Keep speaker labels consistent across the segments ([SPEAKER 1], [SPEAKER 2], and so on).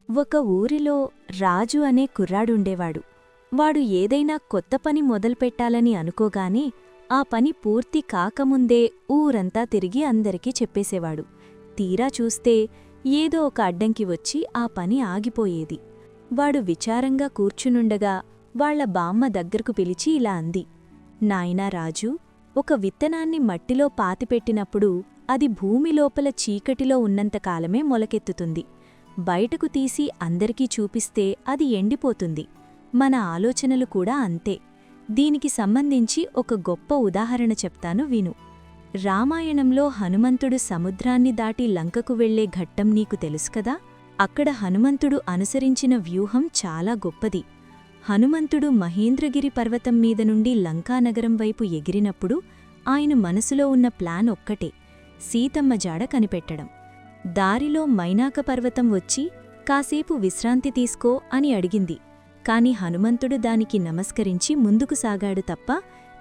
[SPEAKER 1] ఒక ఊరిలో రాజు అనే కుర్రాడుండేవాడు. వాడు ఏదైనా కొత్త పని మొదలుపెట్టాలని అనుకోగానే ఆ పని పూర్తి కాకముందే ఊరంతా తిరిగి అందరికీ చెప్పేసేవాడు. తీరా చూస్తే ఏదో ఒక అడ్డంకి వచ్చి ఆ పని ఆగిపోయేది. వాడు విచారంగా కూర్చునుండగా వాళ్ల బామ్మ దగ్గరకు పిలిచి ఇలా అంది, నాయనా రాజూ, ఒక విత్తనాన్ని మట్టిలో పాతిపెట్టినప్పుడు అది భూమి లోపల చీకటిలో ఉన్నంతకాలమే మొలకెత్తుతుంది. బయటకు తీసి అందరికీ చూపిస్తే అది ఎండిపోతుంది. మన ఆలోచనలు కూడా అంతే. దీనికి సంబంధించి ఒక గొప్ప ఉదాహరణ చెప్తాను విను. రామాయణంలో హనుమంతుడు సముద్రాన్ని దాటి లంకకు వెళ్లే ఘట్టం నీకు తెలుసుకదా? అక్కడ హనుమంతుడు అనుసరించిన వ్యూహం చాలా గొప్పది. హనుమంతుడు మహేంద్రగిరి పర్వతం మీద నుండి లంకానగరం వైపు ఎగిరినప్పుడు ఆయన మనసులో ఉన్న ప్లాన్ ఒక్కటే, సీతమ్మ జాడ కనిపెట్టడం. దారిలో మైనాక పర్వతం వచ్చి కాసేపు విశ్రాంతి తీసుకో అని అడిగింది. కాని హనుమంతుడు దానికి నమస్కరించి ముందుకు సాగాడు తప్ప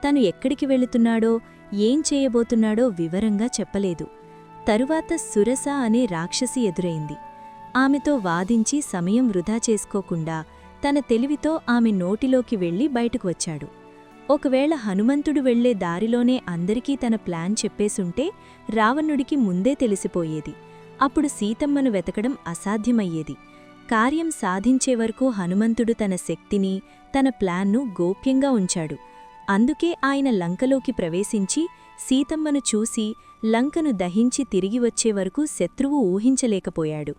[SPEAKER 1] తను ఎక్కడికి వెళుతున్నాడో ఏం చేయబోతున్నాడో వివరంగా చెప్పలేదు. తరువాత సురస అనే రాక్షసి ఎదురైంది. ఆమెతో వాదించి సమయం వృధా చేసుకోకుండా తన తెలివితో ఆమె నోటిలోకి వెళ్లి బయటకు వచ్చాడు. ఒకవేళ హనుమంతుడు వెళ్లే దారిలోనే అందరికీ తన ప్లాన్ చెప్పేసుంటే రావణుడికి ముందే తెలిసిపోయేది. అప్పుడు సీతమ్మను వెతకడం అసాధ్యమయ్యేది. కార్యం సాధించే వరకు హనుమంతుడు తన శక్తిని, తన ప్లాన్ను గోప్యంగా ఉంచాడు. అందుకే ఆయన లంకలోకి ప్రవేశించి సీతమ్మను చూసి లంకను దహించి తిరిగి వచ్చే వరకు శత్రువు ఊహించలేకపోయాడు.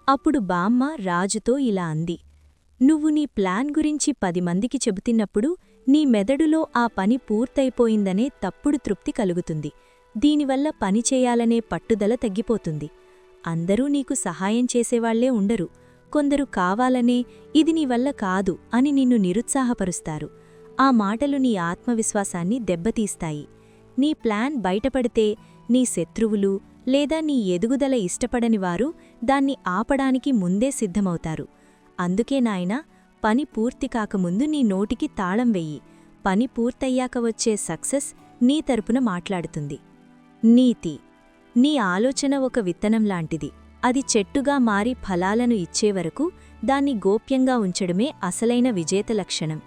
[SPEAKER 1] అప్పుడు బామ్మ రాజుతో ఇలా అంది, నువ్వు నీ ప్లాన్ గురించి 10 మందికి చెబుతున్నప్పుడు నీ మెదడులో ఆ పని పూర్తయిపోయిందనే తప్పుడు తృప్తి కలుగుతుంది. దీనివల్ల పని చేయాలనే పట్టుదల తగ్గిపోతుంది. అందరూ నీకు సహాయం చేసేవాళ్లే ఉండరు. కొందరు కావాలనే ఇది నీ వల్ల కాదు అని నిన్ను నిరుత్సాహపరుస్తారు. ఆ మాటలు నీ ఆత్మవిశ్వాసాన్ని దెబ్బతీస్తాయి. నీ ప్లాన్ బయటపడితే నీ శత్రువులు లేదా నీ ఎదుగుదల ఇష్టపడనివారు దాన్ని ఆపడానికి ముందే సిద్ధమవుతారు. అందుకే నాయనా, పని పూర్తి కాకముందు నీ నోటికి తాళం వెయ్యి. పని పూర్తయ్యాక వచ్చే సక్సెస్ నీ తరపున మాట్లాడుతుంది. నీతి: నీ ఆలోచన ఒక విత్తనంలాంటిది. అది చెట్టుగా మారి ఫలాలను ఇచ్చేవరకు దాన్ని గోప్యంగా ఉంచడమే అసలైన విజేత లక్షణం.